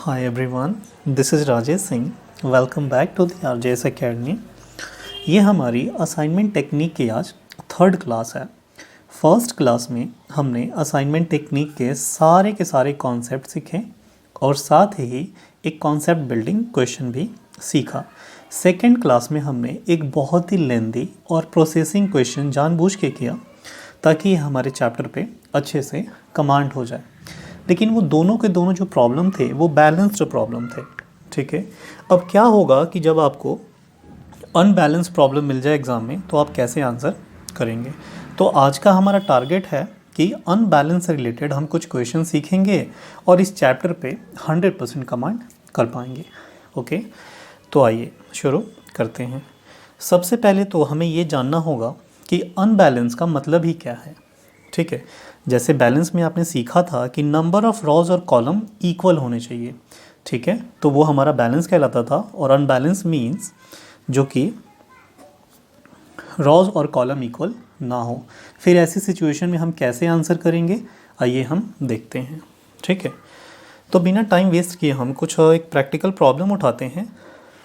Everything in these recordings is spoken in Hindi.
Hi everyone, this is Rajesh Singh. Welcome back to the RJS Academy. ये हमारी असाइनमेंट टेक्निक की आज थर्ड क्लास है। फर्स्ट क्लास में हमने असाइनमेंट टेक्निक के सारे कॉन्सेप्ट सीखे और साथ ही एक कॉन्सेप्ट बिल्डिंग क्वेश्चन भी सीखा। सेकेंड क्लास में हमने एक बहुत ही लेंदी और प्रोसेसिंग क्वेश्चन जानबूझ के किया ताकि हमारे चैप्टर पे अच्छे से कमांड हो जाए। लेकिन वो दोनों के दोनों जो प्रॉब्लम थे वो बैलेंस्ड प्रॉब्लम थे। ठीक है, अब क्या होगा कि जब आपको अनबैलेंस प्रॉब्लम मिल जाए एग्ज़ाम में तो आप कैसे आंसर करेंगे। तो आज का हमारा टारगेट है कि अनबैलेंस से रिलेटेड हम कुछ क्वेश्चन सीखेंगे और इस चैप्टर पे 100% कमांड कर पाएंगे। ओके, तो आइए शुरू करते हैं। सबसे पहले तो हमें ये जानना होगा कि अनबैलेंस का मतलब ही क्या है। ठीक है, जैसे बैलेंस में आपने सीखा था कि नंबर ऑफ़ रॉज और कॉलम इक्वल होने चाहिए। ठीक है, तो वो हमारा बैलेंस कहलाता था। और अनबैलेंस मीन्स जो कि रॉज और कॉलम इक्वल ना हो। फिर ऐसी सिचुएशन में हम कैसे आंसर करेंगे, आइए हम देखते हैं। ठीक है, तो बिना टाइम वेस्ट किए हम कुछ एक प्रैक्टिकल प्रॉब्लम उठाते हैं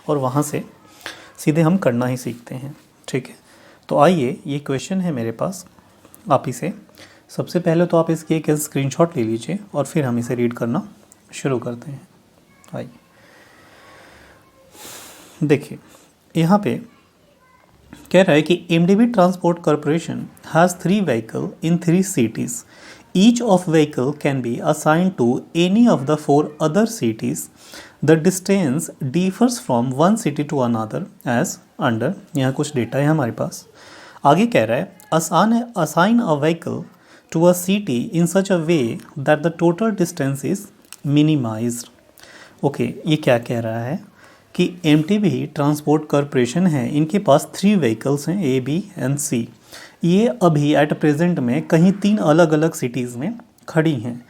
और वहाँ से सीधे हम करना ही सीखते हैं। ठीक है, तो आइए, ये क्वेश्चन है मेरे पास। आप इसे सबसे पहले तो आप इसकी एक स्क्रीनशॉट ले लीजिए और फिर हम इसे रीड करना शुरू करते हैं। आइए देखिए, यहाँ पे कह रहा है कि MDB transport corporation has 3 vehicle in 3 cities. Each of vehicle can be assigned to any of the 4 other cities. The distance differs from one city to another as under. यहाँ कुछ डेटा है हमारे पास। आगे कह रहा है assign a vehicle to a city in such a way that the total distance is minimized। Okay, ये क्या कह रहा है कि एमटीबी ट्रांसपोर्ट कॉरपोरेशन है, इनके पास 3 व्हीकल्स हैं ए, बी एंड सी। ये अभी एट प्रेजेंट में कहीं 3 अलग अलग सिटीज़ में खड़ी हैं।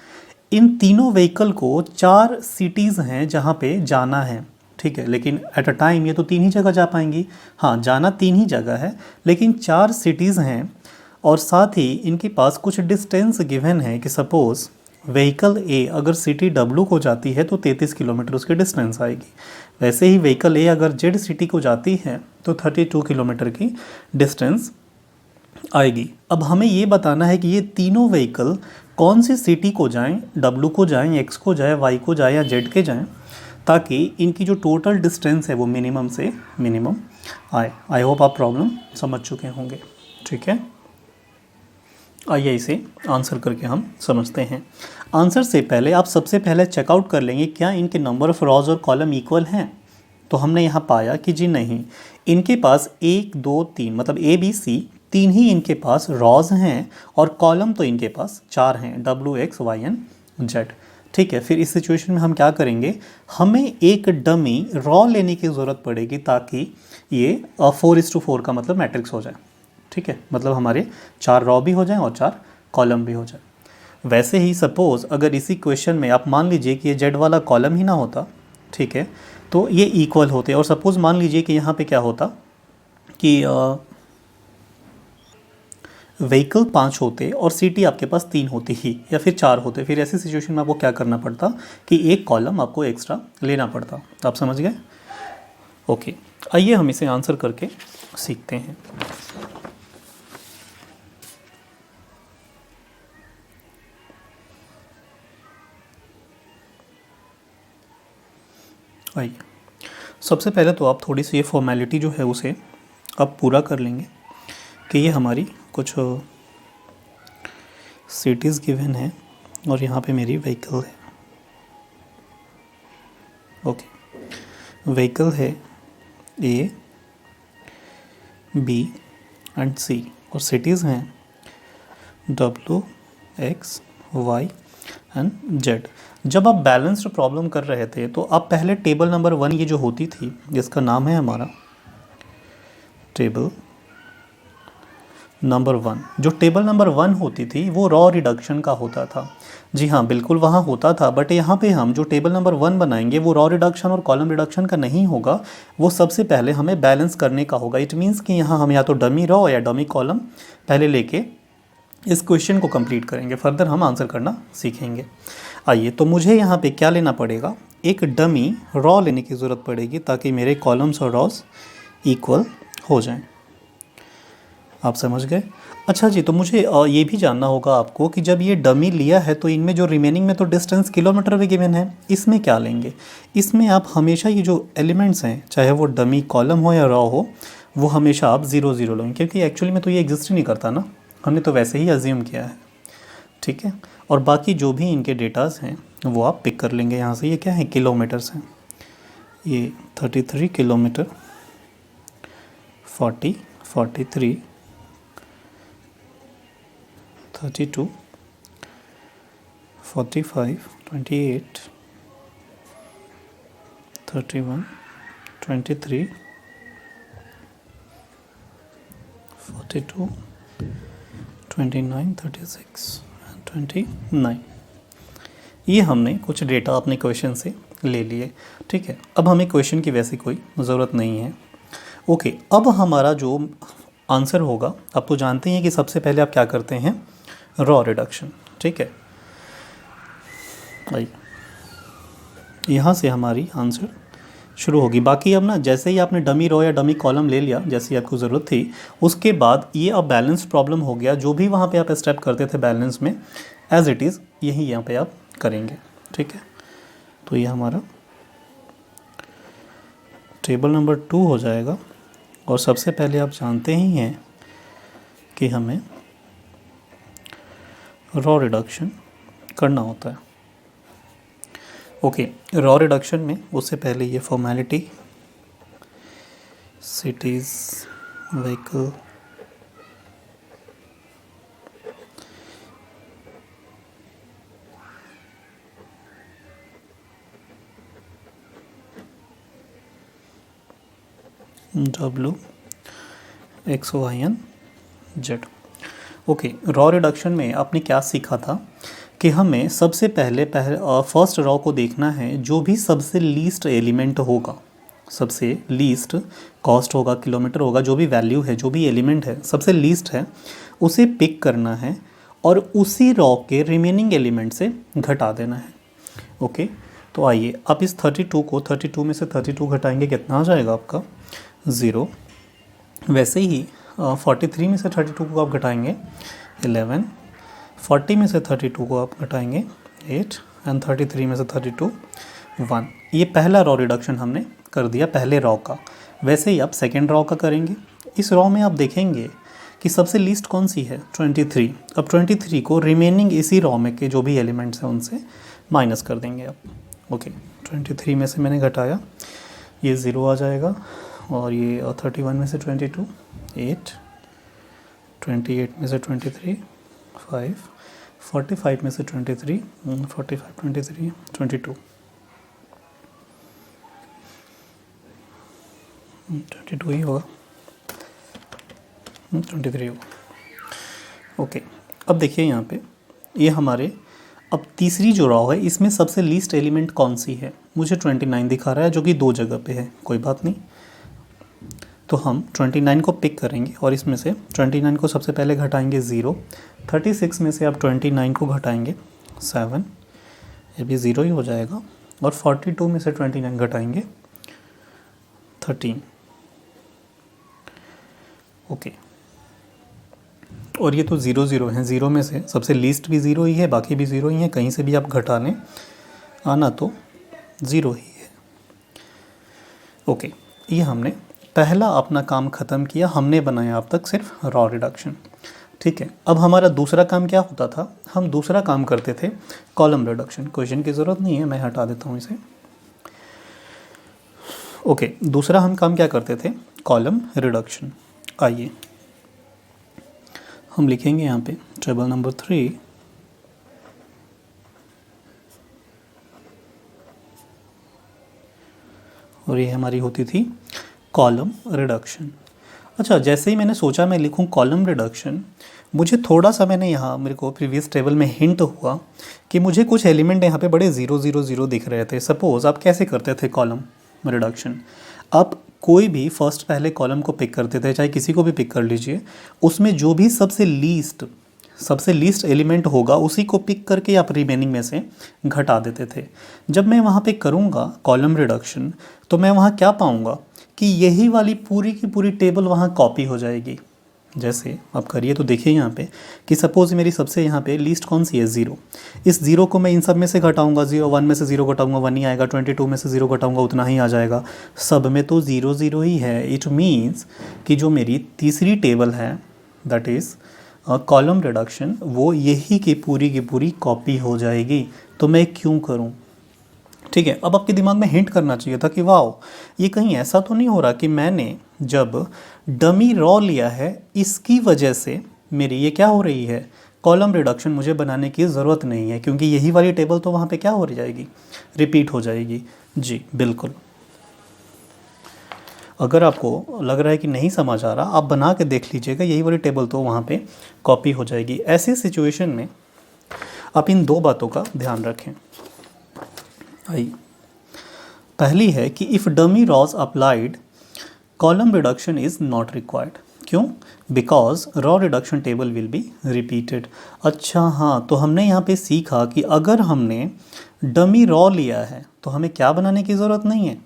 इन तीनों व्हीकल को 4 सिटीज़ हैं जहाँ पे जाना है। ठीक है, लेकिन एट अ टाइम ये तो 3 ही जगह जा पाएंगी। हाँ, जाना 3 ही जगह है, लेकिन 4 सिटीज़ हैं। और साथ ही इनके पास कुछ डिस्टेंस गिवन है कि सपोज़ व्हीकल ए अगर सिटी डब्ल्यू को जाती है तो 33 किलोमीटर उसकी डिस्टेंस आएगी। वैसे ही व्हीकल ए अगर जेड सिटी को जाती है तो 32 किलोमीटर की डिस्टेंस आएगी। अब हमें ये बताना है कि ये तीनों व्हीकल कौन सी सिटी को जाएं, डब्ल्यू को जाएं, एक्स को जाएं, वाई को जाएं या जेड के जाएं, ताकि इनकी जो टोटल डिस्टेंस है वो मिनिमम से मिनिमम आए। आई होप आप प्रॉब्लम समझ चुके होंगे। ठीक है, आइए इसे आंसर करके हम समझते हैं। आंसर से पहले आप सबसे पहले चेकआउट कर लेंगे क्या इनके नंबर ऑफ़ रॉज और कॉलम इक्वल हैं। तो हमने यहाँ पाया कि जी नहीं, इनके पास 1 2 3 मतलब ए बी सी 3 ही इनके पास रॉज हैं और कॉलम तो इनके पास 4 हैं, W X Y and Z. ठीक है, फिर इस सिचुएशन में हम क्या करेंगे, हमें एक डमी रॉ लेने की ज़रूरत पड़ेगी ताकि ये 4:4 का मतलब मैट्रिक्स हो जाए। ठीक है, मतलब हमारे 4 रॉ भी हो जाएं और 4 कॉलम भी हो जाए। वैसे ही सपोज़ अगर इसी क्वेश्चन में आप मान लीजिए कि ये जेड वाला कॉलम ही ना होता, ठीक है, तो ये इक्वल होते। और सपोज़ मान लीजिए कि यहाँ पे क्या होता कि व्हीकल 5 होते और सिटी आपके पास 3 होती ही या फिर 4 होते। फिर ऐसी सिचुएशन में आपको क्या करना पड़ता कि एक कॉलम आपको एक्स्ट्रा लेना पड़ता। आप समझ गए। ओके, आइए हम इसे आंसर करके सीखते हैं। आइए, सबसे पहले तो आप थोड़ी सी ये फॉर्मेलिटी जो है उसे आप पूरा कर लेंगे कि ये हमारी कुछ सिटीज़ गिवन है और यहाँ पे मेरी व्हीकल है। ओके, व्हीकल है ए बी एंड सी और सिटीज़ हैं W X Y and Z. जब आप बैलेंस्ड प्रॉब्लम कर रहे थे तो आप पहले टेबल नंबर 1 ये जो होती थी, जिसका नाम है हमारा टेबल नंबर 1, जो टेबल नंबर 1 होती थी वो रॉ रिडक्शन का होता था। जी हाँ, बिल्कुल वहाँ होता था, बट यहाँ पे हम जो टेबल नंबर 1 बनाएंगे वो रॉ रिडक्शन और कॉलम रिडक्शन का नहीं होगा। वो सबसे पहले हमें बैलेंस करने का होगा। इट मीन्स कि यहाँ हम या तो डमी रॉ या डमी कॉलम पहले लेके इस क्वेश्चन को कंप्लीट करेंगे, फर्दर हम आंसर करना सीखेंगे। आइए, तो मुझे यहाँ पे क्या लेना पड़ेगा, एक डमी रॉ लेने की ज़रूरत पड़ेगी ताकि मेरे कॉलम्स और रॉस इक्वल हो जाएं। आप समझ गए? अच्छा जी, तो मुझे ये भी जानना होगा आपको कि जब ये डमी लिया है तो इनमें जो रिमेनिंग में तो डिस्टेंस किलोमीटर में गिवन है, इसमें क्या लेंगे? इसमें आप हमेशा ये जो एलिमेंट्स हैं, चाहे वो डमी कॉलम हो या रॉ हो, वो हमेशा आप 0 0 लेंगे, क्योंकि एक्चुअली में तो ये एग्जिस्ट ही नहीं करता ना, हमने तो वैसे ही अज्यूम किया है। ठीक है, और बाकी जो भी इनके डेटाज हैं वो आप पिक कर लेंगे यहाँ से। ये क्या है, किलोमीटर्स हैं। ये 33 किलोमीटर, 40, 43, 32, 45, 28, 31, 23, 42, 29, 36 एंड 29। ये हमने कुछ डेटा अपने क्वेश्चन से ले लिए। ठीक है, अब हमें क्वेश्चन की वैसे कोई ज़रूरत नहीं है। ओके, अब हमारा जो आंसर होगा, आप तो जानते हैं कि सबसे पहले आप क्या करते हैं, रॉ रिडक्शन। ठीक है, आइए यहाँ से हमारी आंसर शुरू होगी। बाकी अब ना, जैसे ही आपने डमी रो या डमी कॉलम ले लिया, जैसी आपको ज़रूरत थी, उसके बाद ये अब बैलेंस प्रॉब्लम हो गया। जो भी वहाँ पे आप स्टेप करते थे बैलेंस में, एज इट इज़ यही यहाँ पे आप करेंगे। ठीक है, तो ये हमारा टेबल नंबर 2 हो जाएगा। और सबसे पहले आप जानते ही हैं कि हमें रॉ रिडक्शन करना होता है। ओके, रॉ रिडक्शन में उससे पहले ये formality, cities, vehicle, W, X, Y and Z। Okay, raw reduction में आपने क्या सीखा था कि हमें सबसे पहले फर्स्ट रॉ को देखना है, जो भी सबसे लीस्ट एलिमेंट होगा, सबसे लीस्ट कॉस्ट होगा, किलोमीटर होगा, जो भी वैल्यू है, जो भी एलिमेंट है सबसे लीस्ट है, उसे पिक करना है और उसी रॉ के रिमेनिंग एलिमेंट से घटा देना है। ओके, तो आइए आप इस 32 को, 32 में से 32 घटाएंगे, कितना आ जाएगा आपका, 0। वैसे ही 43 में से 32 को आप घटाएंगे, 11, 40 में से 32 को आप घटाएंगे, 8 एंड 33 में से 32, 1। ये पहला रॉ रिडक्शन हमने कर दिया पहले रॉ का। वैसे ही आप सेकेंड रॉ का करेंगे। इस रॉ में आप देखेंगे कि सबसे लीस्ट कौन सी है, 23। अब 23 को रिमेनिंग इसी रॉ में के जो भी एलिमेंट्स हैं उनसे माइनस कर देंगे आप। ओके, 23 में से मैंने घटाया, ये 0 आ जाएगा। और ये 31 में से 22, 8, 28 में से 23, 5, 45 में से 23, 45, 23, 22, 22 ही होगा, 23 होगा। ओके, अब देखिए यहाँ पे ये हमारे, अब तीसरी जो रॉ है इसमें सबसे लीस्ट एलिमेंट कौन सी है, मुझे 29 दिखा रहा है, जो कि 2 जगह पे है, कोई बात नहीं। तो हम 29 को पिक करेंगे और इसमें से 29 को सबसे पहले घटाएंगे 0। 36 में से आप 29 को घटाएंगे 7, ये भी 0 ही हो जाएगा। और 42 में से 29 घटाएंगे 13। ओके, और ये तो 0 0 हैं, 0 में से सबसे लीस्ट भी 0 ही है, बाकी भी 0 ही है, कहीं से भी आप घटा लें, आना तो 0 ही है। ओके, ये हमने पहला अपना काम ख़त्म किया, हमने बनाया अब तक सिर्फ रॉ रिडक्शन। ठीक है, अब हमारा दूसरा काम क्या होता था, हम दूसरा काम करते थे कॉलम रिडक्शन। क्वेश्चन की ज़रूरत नहीं है, मैं हटा देता हूँ इसे। ओके, दूसरा हम काम क्या करते थे, कॉलम रिडक्शन। आइए हम लिखेंगे यहाँ पे टेबल नंबर 3, और ये हमारी होती थी कॉलम रिडक्शन। अच्छा, जैसे ही मैंने सोचा मैं लिखूं कॉलम रिडक्शन, मुझे थोड़ा सा मेरे को प्रीवियस टेबल में हिंट हुआ कि मुझे कुछ एलिमेंट यहाँ पे बड़े 0 0 0 दिख रहे थे। सपोज़ आप कैसे करते थे कॉलम रिडक्शन, आप कोई भी फर्स्ट पहले कॉलम को पिक करते थे, चाहे किसी को भी पिक कर लीजिए, उसमें जो भी सबसे लीस्ट सबसे लीस्ट एलिमेंट होगा उसी को पिक करके आप रिमेनिंग में से घटा देते थे। जब मैं वहाँ पे करूँगा कॉलम रिडक्शन तो मैं वहाँ क्या पाऊँगा कि यही वाली पूरी की पूरी टेबल वहाँ कॉपी हो जाएगी। जैसे आप करिए तो देखिए यहाँ पे कि सपोज़ मेरी सबसे यहाँ पे लीस्ट कौन सी है, ज़ीरो। इस ज़ीरो को मैं इन सब में से घटाऊंगा, 1 में से ज़ीरो घटाऊंगा 1 ही आएगा, 22 में से ज़ीरो घटाऊंगा उतना ही आ जाएगा, सब में तो ज़ीरो ज़ीरो ही है। इट मीन्स कि जो मेरी तीसरी टेबल है दैट इज़ कॉलम रिडक्शन, वो यही की पूरी कॉपी हो जाएगी। तो मैं क्यों करूँ? ठीक है, अब आपके दिमाग में हिंट करना चाहिए था कि वाह, ये कहीं ऐसा तो नहीं हो रहा कि मैंने जब डमी रॉ लिया है इसकी वजह से मेरी ये क्या हो रही है, कॉलम रिडक्शन मुझे बनाने की ज़रूरत नहीं है, क्योंकि यही वाली टेबल तो वहाँ पे क्या हो जाएगी, रिपीट हो जाएगी। जी बिल्कुल। अगर आपको लग रहा है कि नहीं समझ आ रहा, आप बना के देख लीजिएगा, यही वाली टेबल तो वहाँ पे कॉपी हो जाएगी। ऐसी सिचुएशन में आप इन दो बातों का ध्यान रखें। आइए, पहली है कि if dummy rows applied column reduction is not required. क्यों? Because row reduction table will be repeated. अच्छा हाँ, तो हमने यहाँ पे सीखा कि अगर हमने डमी रॉ लिया है तो हमें क्या बनाने की ज़रूरत नहीं है,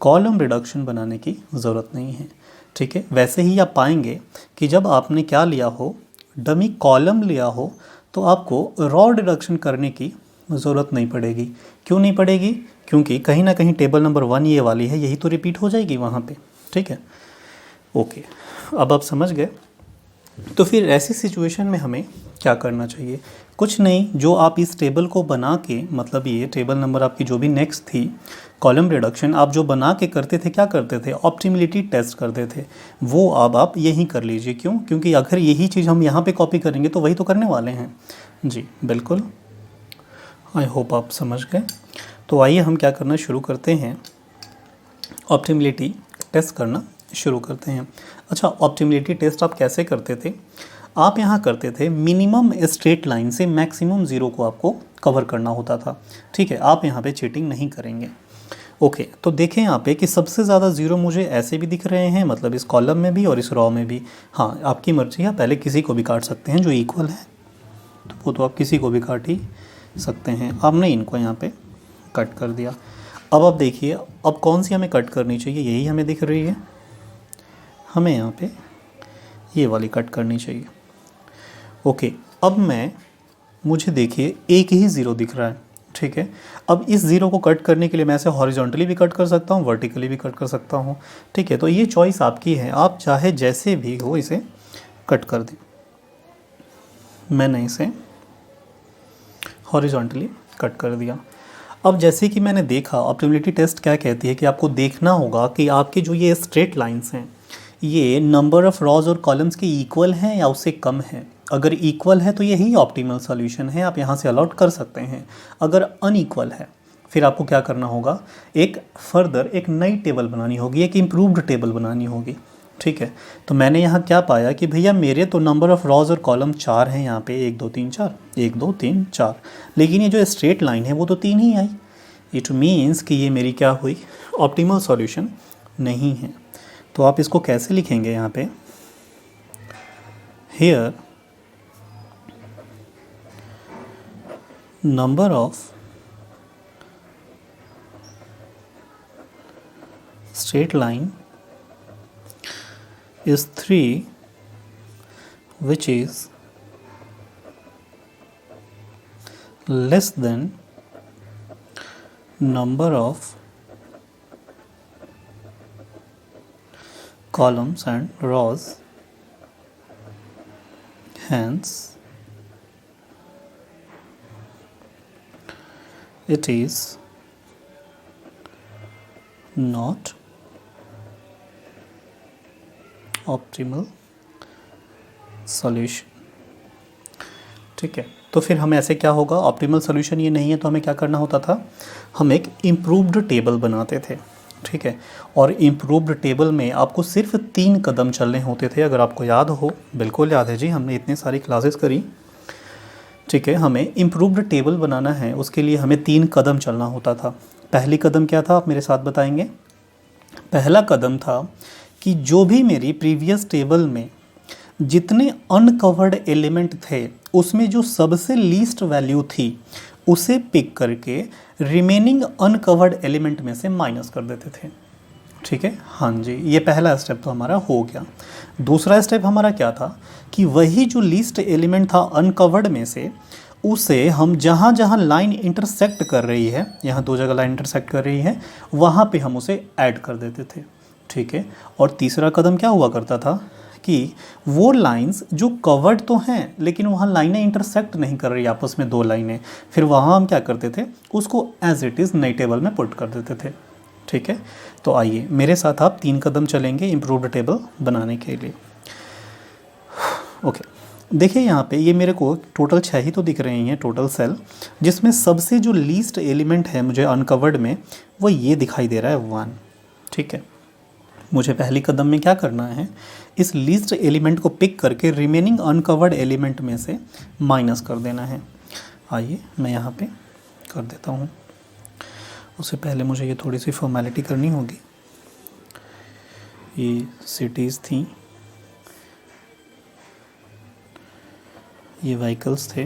कॉलम रिडक्शन बनाने की ज़रूरत नहीं है। ठीक है, वैसे ही आप पाएंगे कि जब आपने क्या लिया हो, डमी कॉलम लिया हो, तो आपको रॉ रिडक्शन करने की ज़रूरत नहीं पड़ेगी। क्यों नहीं पड़ेगी? क्योंकि कहीं ना कहीं टेबल नंबर 1 ये वाली है, यही तो रिपीट हो जाएगी वहाँ पे। ठीक है, ओके, अब आप समझ गए। तो फिर ऐसी सिचुएशन में हमें क्या करना चाहिए? कुछ नहीं, जो आप इस टेबल को बना के, मतलब ये टेबल नंबर आपकी जो भी नेक्स्ट थी कॉलम रिडक्शन, आप जो बना के करते थे, क्या करते थे, ऑप्टिमिलिटी टेस्ट करते थे, वो अब आप यहीं कर लीजिए। क्यों? क्योंकि अगर यही चीज़ हम यहाँ पे कॉपी करेंगे तो वही तो करने वाले हैं। जी बिल्कुल, आई होप आप समझ गए। तो आइए हम क्या करना शुरू करते हैं, ऑप्टिमिलिटी टेस्ट करना शुरू करते हैं। अच्छा, ऑप्टिमिलिटी टेस्ट आप कैसे करते थे? आप यहाँ करते थे मिनिमम स्ट्रेट लाइन से मैक्सिमम ज़ीरो को आपको कवर करना होता था। ठीक है, आप यहाँ पे चीटिंग नहीं करेंगे। ओके, तो देखें यहाँ पे कि सबसे ज़्यादा ज़ीरो मुझे ऐसे भी दिख रहे हैं, मतलब इस कॉलम में भी और इस रॉ में भी। हाँ, आपकी मर्ज़ी है, पहले किसी को भी काट सकते हैं जो इक्वल है, तो वो तो आप किसी को भी काट ही सकते हैं। आपने इनको यहाँ पे कट कर दिया। अब आप देखिए, अब कौन सी हमें कट करनी चाहिए, यही हमें दिख रही है, हमें यहाँ पे ये वाली कट करनी चाहिए। ओके, अब मुझे देखिए एक ही ज़ीरो दिख रहा है। ठीक है, अब इस ज़ीरो को कट करने के लिए मैं इसे हॉरिजॉन्टली भी कट कर सकता हूँ, वर्टिकली भी कट कर सकता हूँ। ठीक है, तो ये चॉइस आपकी है, आप चाहे जैसे भी हो इसे कट कर दें। मैंने इसे हॉरिजॉन्टली कट कर दिया। अब जैसे कि मैंने देखा, ऑप्टिमिलिटी टेस्ट क्या कहती है कि आपको देखना होगा कि आपके जो ये स्ट्रेट लाइंस हैं, ये नंबर ऑफ़ रॉज और कॉलम्स के इक्वल हैं या उससे कम है। अगर इक्वल है तो यही ऑप्टिमल सॉल्यूशन है, आप यहाँ से अलॉट कर सकते हैं। अगर अनइक्वल है फिर आपको क्या करना होगा, एक फर्दर एक नई टेबल बनानी होगी, एक इम्प्रूव्ड टेबल बनानी होगी। ठीक है, तो मैंने यहाँ क्या पाया कि भैया मेरे तो नंबर ऑफ़ रॉज और कॉलम 4 हैं यहाँ पे, 1 2 3 4, 1 2 3 4, लेकिन ये जो स्ट्रेट लाइन है वो तो 3 ही आई। इट मीन्स कि ये मेरी क्या हुई, ऑप्टिमल सॉल्यूशन नहीं है। तो आप इसको कैसे लिखेंगे यहाँ पे, here number of straight line is 3, which is less than number of columns and rows, hence it is not optimal solution. ठीक है, तो फिर हमें ऐसे क्या होगा, ऑप्टिमल सॉल्यूशन ये नहीं है तो हमें क्या करना होता था, हम एक इम्प्रूव्ड टेबल बनाते थे। ठीक है, और इम्प्रूव्ड टेबल में आपको सिर्फ 3 कदम चलने होते थे, अगर आपको याद हो। बिल्कुल याद है जी, हमने इतनी सारी क्लासेस करी। ठीक है, हमें इम्प्रूव्ड टेबल बनाना है, उसके लिए हमें 3 कदम चलना होता था। पहली कदम क्या था, आप मेरे साथ बताएंगे। पहला कदम था कि जो भी मेरी प्रीवियस टेबल में जितने अनकवर्ड एलिमेंट थे उसमें जो सबसे लीस्ट वैल्यू थी उसे पिक करके रिमेनिंग अनकवर्ड एलिमेंट में से माइनस कर देते थे। ठीक है, हाँ जी, ये पहला स्टेप तो हमारा हो गया। दूसरा स्टेप हमारा क्या था कि वही जो लीस्ट एलिमेंट था अनकवर्ड में से, उसे हम जहाँ जहाँ लाइन इंटरसेक्ट कर रही है, यहाँ दो जगह लाइन इंटरसेक्ट कर रही है, वहाँ पे हम उसे ऐड कर देते थे। ठीक है, और तीसरा कदम क्या हुआ करता था कि वो लाइंस जो कवर्ड तो हैं लेकिन वहाँ लाइनें इंटरसेक्ट नहीं कर रही आपस में, दो लाइनें, फिर वहाँ हम क्या करते थे, उसको एज इट इज़ नई टेबल में पुट कर देते थे। ठीक है, तो आइए मेरे साथ आप 3 कदम चलेंगे इम्प्रूव्ड टेबल बनाने के लिए। ओके, देखिए यहाँ पे ये मेरे को टोटल 6 ही तो दिख रही हैं टोटल सेल, जिसमें सबसे जो लीस्ट एलिमेंट है मुझे अनकवर्ड में वो ये दिखाई दे रहा है 1। ठीक है, मुझे पहली कदम में क्या करना है, इस लीस्ट एलिमेंट को पिक करके रिमेनिंग अनकवर्ड एलिमेंट में से माइनस कर देना है। आइए मैं यहाँ पे कर देता हूँ। उससे पहले मुझे ये थोड़ी सी फॉर्मेलिटी करनी होगी। ये सिटीज़ थी, ये व्हीकल्स थे,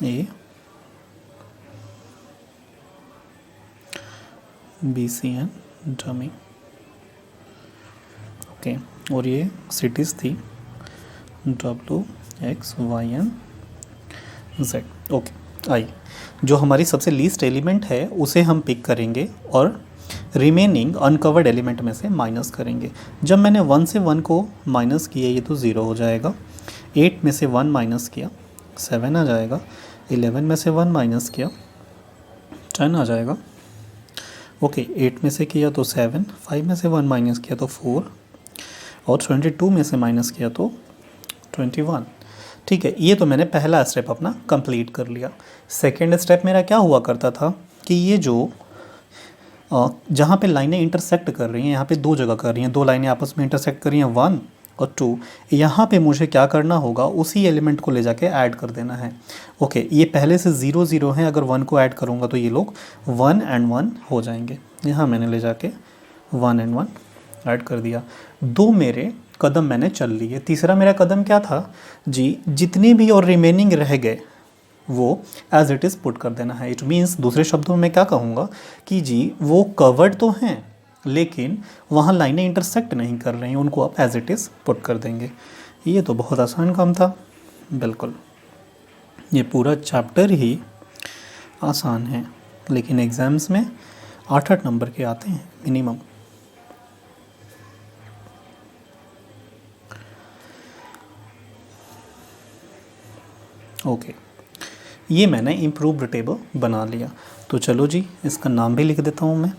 ये BCN डमी, ओके, और ये सिटीज़ थी WXYZ। ओके, आइए जो हमारी सबसे लीस्ट एलिमेंट है उसे हम पिक करेंगे और रिमेनिंग अनकवर्ड एलिमेंट में से माइनस करेंगे। जब मैंने 1 से 1 को माइनस किया ये तो 0 हो जाएगा, 8 में से 1 माइनस किया 7 आ जाएगा, 11 में से 1 माइनस किया 10 आ जाएगा। ओके, 8 में से किया तो 7, 5 में से 1 माइनस किया तो 4, और 22 में से माइनस किया तो 21। ठीक है, ये तो मैंने पहला स्टेप अपना कंप्लीट कर लिया। सेकेंड स्टेप मेरा क्या हुआ करता था कि ये जो जहाँ पे लाइनें इंटरसेक्ट कर रही हैं, यहाँ पे दो जगह कर रही हैं, दो लाइनें आपस में इंटरसेक्ट कर रही हैं 1 और 2, यहाँ पे मुझे क्या करना होगा, उसी एलिमेंट को ले जाके ऐड कर देना है। ओके, ये पहले से 0 0 है, अगर 1 को ऐड करूँगा तो ये लोग 1 and 1 हो जाएंगे। यहाँ मैंने ले जाके 1 and 1 ऐड कर दिया। 2 मेरे कदम मैंने चल लिए। तीसरा मेरा कदम क्या था जी, जितने भी और रिमेनिंग रह गए वो एज इट इज़ पुट कर देना है। इट मीन्स दूसरे शब्दों में मैं क्या कहूँगा कि जी वो कवर्ड तो हैं लेकिन वहाँ लाइनें इंटरसेक्ट नहीं कर रही हैं, उनको आप एज इट इज़ पुट कर देंगे। ये तो बहुत आसान काम था, बिल्कुल ये पूरा चैप्टर ही आसान है, लेकिन एग्ज़ाम्स में 8-8 नंबर के आते हैं मिनिमम। ओके, ये मैंने इम्प्रूव्ड टेबल बना लिया। तो चलो जी, इसका नाम भी लिख देता हूँ मैं।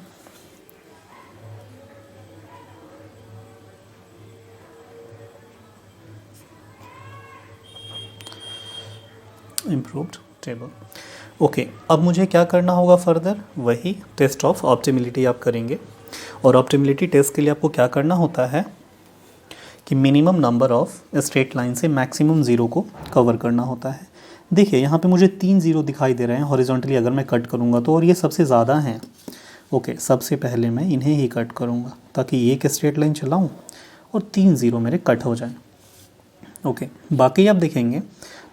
Improved table. ओके, अब मुझे क्या करना होगा फर्दर, वही टेस्ट ऑफ ऑप्टिमिलिटी आप करेंगे। और ऑप्टिमिलिटी टेस्ट के लिए आपको क्या करना होता है कि minimum number of straight line से मैक्सिमम 0 को कवर करना होता है। देखिए यहाँ पे मुझे 3 0 दिखाई दे रहे हैं हॉरिजॉन्टली, अगर मैं कट करूँगा तो, और ये सबसे ज़्यादा हैं। ओके, सबसे पहले मैं इन्हें ही कट करूँगा ताकि एक स्ट्रेट लाइन चलाऊँ और 3 0 मेरे कट हो जाएं। ओके, बाकी आप देखेंगे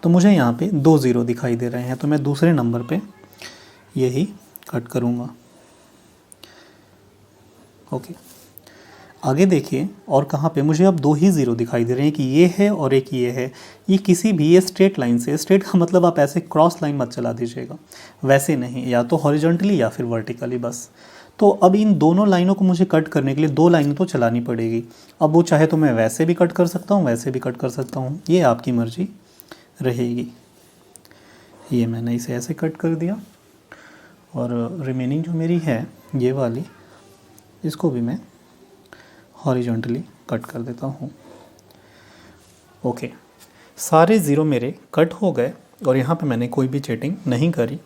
तो मुझे यहाँ पे 2 0 दिखाई दे रहे हैं, तो मैं दूसरे नंबर पे यही कट करूँगा। ओके, आगे देखिए, और कहाँ पे मुझे अब 2 ही 0 दिखाई दे रहे हैं कि ये है और एक ये है। ये किसी भी ये स्ट्रेट लाइन से, स्ट्रेट का मतलब आप ऐसे क्रॉस लाइन मत चला दीजिएगा, वैसे नहीं, या तो हॉरिजॉन्टली या फिर वर्टिकली बस। तो अब इन दोनों लाइनों को मुझे कट करने के लिए 2 लाइनें तो चलानी पड़ेगी। अब वो चाहे तो मैं वैसे भी कट कर सकता हूँ, वैसे भी कट कर सकता हूँ, ये आपकी मर्जी रहेगी। ये मैंने इसे ऐसे कट कर दिया और रिमेनिंग जो मेरी है ये वाली, इसको भी मैं हॉरिजॉन्टली कट कर देता हूँ। ओके, सारे 0 मेरे कट हो गए और यहाँ पे मैंने कोई भी चेटिंग नहीं करी।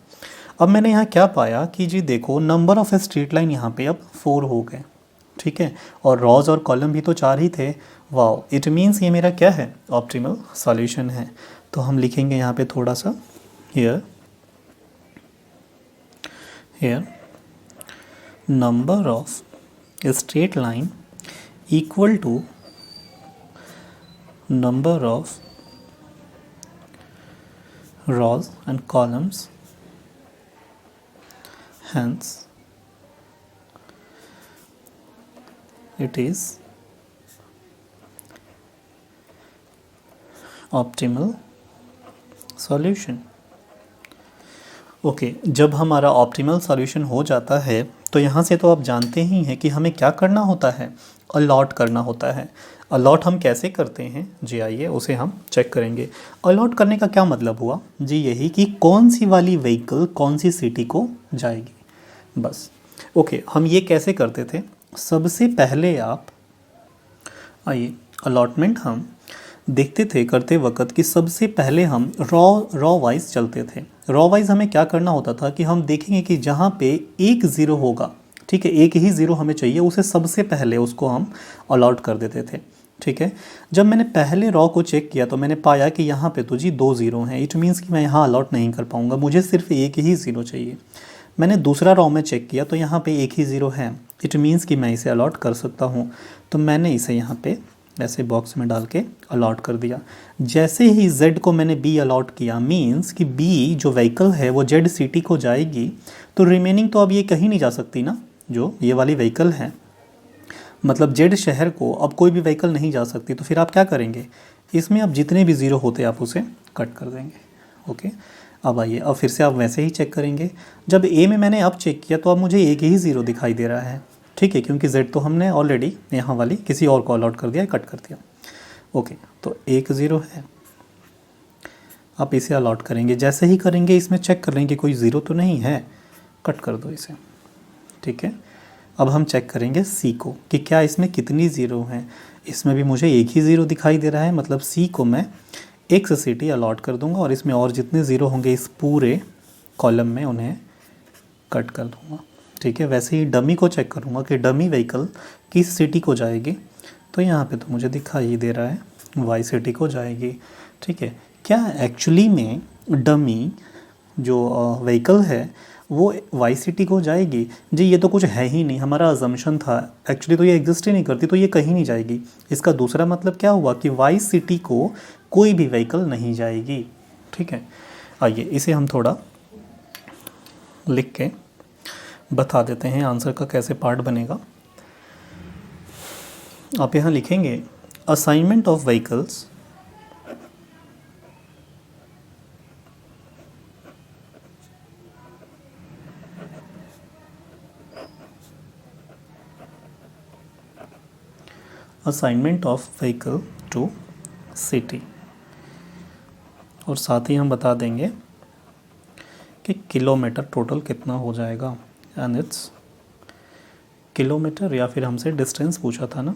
अब मैंने यहाँ क्या पाया कि जी देखो, नंबर ऑफ स्ट्रेट लाइन यहाँ पे अब 4 हो गए। ठीक है, और रॉज और कॉलम भी तो 4 ही थे। वाओ, इट मीन्स ये मेरा क्या है, ऑप्टिमल सॉल्यूशन है। तो हम लिखेंगे यहाँ पे थोड़ा सा here number of straight line equal to number of rows and columns, hence it is optimal solution. Okay जब हमारा ऑप्टिमल सॉल्यूशन हो जाता है तो यहाँ से तो आप जानते ही हैं कि हमें क्या करना होता है, अलॉट करना होता है. अलॉट हम कैसे करते हैं जी, आइए उसे हम चेक करेंगे. अलॉट करने का क्या मतलब हुआ जी, यही कि कौन सी वाली व्हीकल कौन सी सिटी को जाएगी, बस. ओके हम ये कैसे करते थे, सबसे पहले आप आइए अलॉटमेंट हम देखते थे करते वक्त कि सबसे पहले हम रॉ वाइज चलते थे. रॉ वाइज हमें क्या करना होता था कि हम देखेंगे कि जहाँ पे एक ज़ीरो होगा, ठीक है, एक ही ज़ीरो हमें चाहिए, उसे सबसे पहले उसको हम अलॉट कर देते थे. ठीक है, जब मैंने पहले रॉ को चेक किया तो मैंने पाया कि यहाँ पे तो जी 2 ज़ीरो हैं. इट मीन्स कि मैं यहाँ अलॉट नहीं कर पाऊँगा, मुझे सिर्फ एक ही ज़ीरो चाहिए. मैंने दूसरा रॉ में चेक किया तो यहाँ पे एक ही ज़ीरो है. इट मीन्स कि मैं इसे अलॉट कर सकता हूँ. तो मैंने इसे यहाँ पे ऐसे बॉक्स में डाल के अलॉट कर दिया. जैसे ही Z को मैंने B अलॉट किया, मीन्स कि B जो व्हीकल है वो Z सिटी को जाएगी, तो रिमेनिंग तो अब ये कहीं नहीं जा सकती ना, जो ये वाली व्हीकल है, मतलब Z शहर को अब कोई भी व्हीकल नहीं जा सकती. तो फिर आप क्या करेंगे, इसमें अब जितने भी ज़ीरो होते आप उसे कट कर देंगे. ओके अब आइए, अब फिर से आप वैसे ही चेक करेंगे. जब A में मैंने अब चेक किया तो अब मुझे एक ही ज़ीरो दिखाई दे रहा है, ठीक है, क्योंकि Z तो हमने ऑलरेडी यहाँ वाली किसी और को अलॉट कर दिया, कट कर दिया. ओके तो एक ज़ीरो है, आप इसे अलॉट करेंगे. जैसे ही करेंगे इसमें चेक कर लेंगे कोई ज़ीरो तो नहीं है, कट कर दो इसे. ठीक है, अब हम चेक करेंगे C को कि क्या इसमें कितनी ज़ीरो हैं. इसमें भी मुझे एक ही ज़ीरो दिखाई दे रहा है, मतलब C को मैं X सिटी अलॉट कर दूंगा और इसमें और जितने ज़ीरो होंगे इस पूरे कॉलम में उन्हें कट कर दूंगा. ठीक है, वैसे ही डमी को चेक करूँगा कि डमी व्हीकल किस सिटी को जाएगी. तो यहाँ पे तो मुझे दिखाई दे रहा है वाई सिटी को जाएगी. ठीक है, क्या एक्चुअली में डमी जो व्हीकल है वो वाई सिटी को जाएगी जी, ये तो कुछ है ही नहीं, हमारा अजम्पशन था. एक्चुअली तो ये एग्जिस्ट ही नहीं करती, तो ये कहीं नहीं जाएगी. इसका दूसरा मतलब क्या हुआ कि वाई सिटी को कोई भी व्हीकल नहीं जाएगी. ठीक है, आइए इसे हम थोड़ा लिख के बता देते हैं आंसर का कैसे पार्ट बनेगा. आप यहाँ लिखेंगे assignment of vehicles assignment of vehicle to city, और साथ ही हम बता देंगे कि किलोमीटर टोटल कितना हो जाएगा. एंड इट्स किलोमीटर, या फिर हमसे डिस्टेंस पूछा था ना.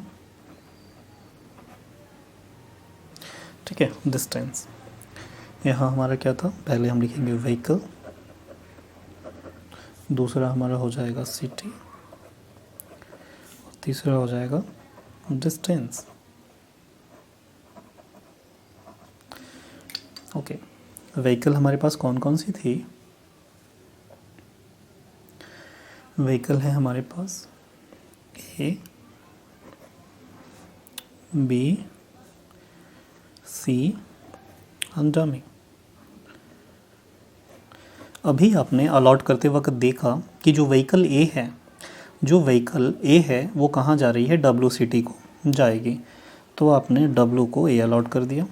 ठीक है, डिस्टेंस. यहाँ हमारा क्या था, पहले हम लिखेंगे व्हीकल, दूसरा हमारा हो जाएगा सिटी, तीसरा हो जाएगा डिस्टेंस. ओके, व्हीकल हमारे पास कौन कौन सी थी. व्हीकल है हमारे पास A, B, C और डमी. अभी आपने अलॉट करते वक्त देखा कि जो व्हीकल A है वो कहाँ जा रही है, W सिटी को जाएगी. तो आपने W को A अलॉट कर दिया.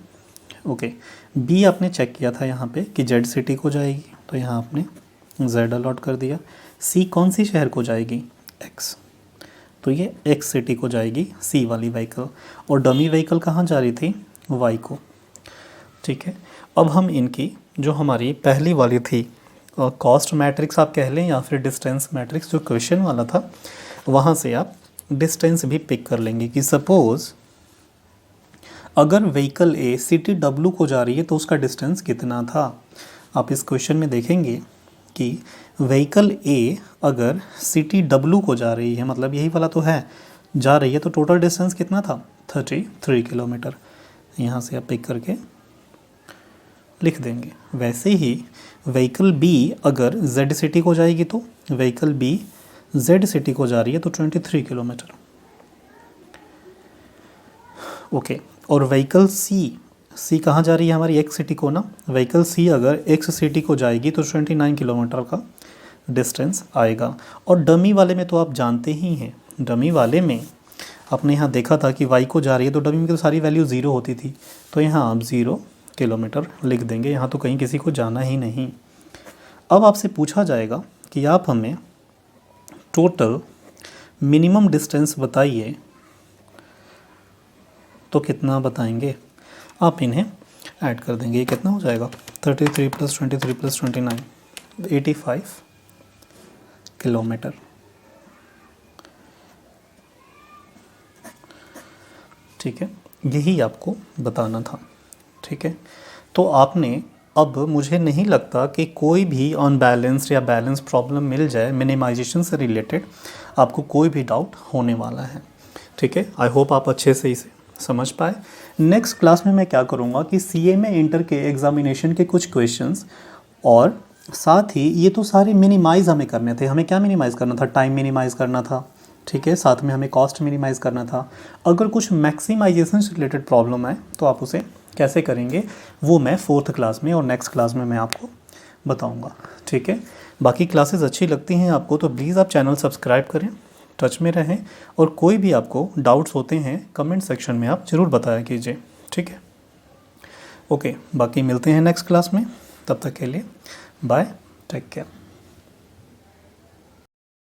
ओके, B आपने चेक किया था यहाँ पे कि Z सिटी को जाएगी, तो यहाँ आपने Z अलॉट कर दिया. C कौन सी शहर को जाएगी, X, तो ये X सिटी को जाएगी C वाली व्हीकल. और डमी व्हीकल कहाँ जा रही थी, Y को. ठीक है, अब हम इनकी जो हमारी पहली वाली थी कॉस्ट मैट्रिक्स आप कह लें या फिर डिस्टेंस मैट्रिक्स, जो क्वेश्चन वाला था वहाँ से आप डिस्टेंस भी पिक कर लेंगे कि सपोज़ अगर व्हीकल A सिटी W को जा रही है तो उसका डिस्टेंस कितना था. आप इस क्वेश्चन में देखेंगे कि व्हीकल A अगर सिटी W को जा रही है, मतलब यही वाला तो है, जा रही है, तो टोटल डिस्टेंस कितना था, 33 किलोमीटर. यहाँ से आप पिक करके लिख देंगे. वैसे ही व्हीकल B अगर Z सिटी को जाएगी तो व्हीकल B Z सिटी को जा रही है तो 23 किलोमीटर. ओके, और व्हीकल सी कहाँ जा रही है हमारी, एक्स सिटी को ना, व्हीकल सी अगर एक्स सिटी को जाएगी तो 29 किलोमीटर का डिस्टेंस आएगा। और डमी वाले में तो आप जानते ही हैं, डमी वाले में आपने यहाँ देखा था कि वाई को जा रही है तो डमी में तो सारी वैल्यू ज़ीरो होती थी, तो यहाँ आप 0 किलोमीटर लिख देंगे, यहाँ तो कहीं किसी को जाना ही नहीं। अब आपसे पूछा जाएगा कि आप हमें टोटल मिनिमम डिस्टेंस बताइए, तो कितना बताएंगे आप, इन्हें ऐड कर देंगे, ये कितना हो जाएगा 33 + 23 + 29 85 किलोमीटर। ठीक है, यही आपको बताना था। ठीक है, तो आपने, अब मुझे नहीं लगता कि कोई भी अनबैलेंस्ड या बैलेंस प्रॉब्लम मिल जाए मिनिमाइजेशन से रिलेटेड, आपको कोई भी डाउट होने वाला है। ठीक है, आई होप आप अच्छे से इसे समझ पाए। नेक्स्ट क्लास में मैं क्या करूँगा कि सीए में इंटर के एग्जामिनेशन के कुछ क्वेश्चंस, और साथ ही ये तो सारे मिनिमाइज़ हमें करने थे। हमें क्या मिनिमाइज़ करना था, टाइम मिनिमाइज़ करना था। ठीक है, साथ में हमें कॉस्ट मिनिमाइज़ करना था। अगर कुछ मैक्सिमाइजेशन से रिलेटेड प्रॉब्लम है तो आप उसे कैसे करेंगे, वो मैं 4th क्लास में और नेक्स्ट क्लास में मैं आपको बताऊंगा। ठीक है, बाकी क्लासेस अच्छी लगती हैं आपको तो प्लीज़ आप चैनल सब्सक्राइब करें, टच में रहें, और कोई भी आपको डाउट्स होते हैं कमेंट सेक्शन में आप ज़रूर बताया कीजिए। ठीक है, ओके, बाकी मिलते हैं नेक्स्ट क्लास में, तब तक के लिए बाय, टेक केयर।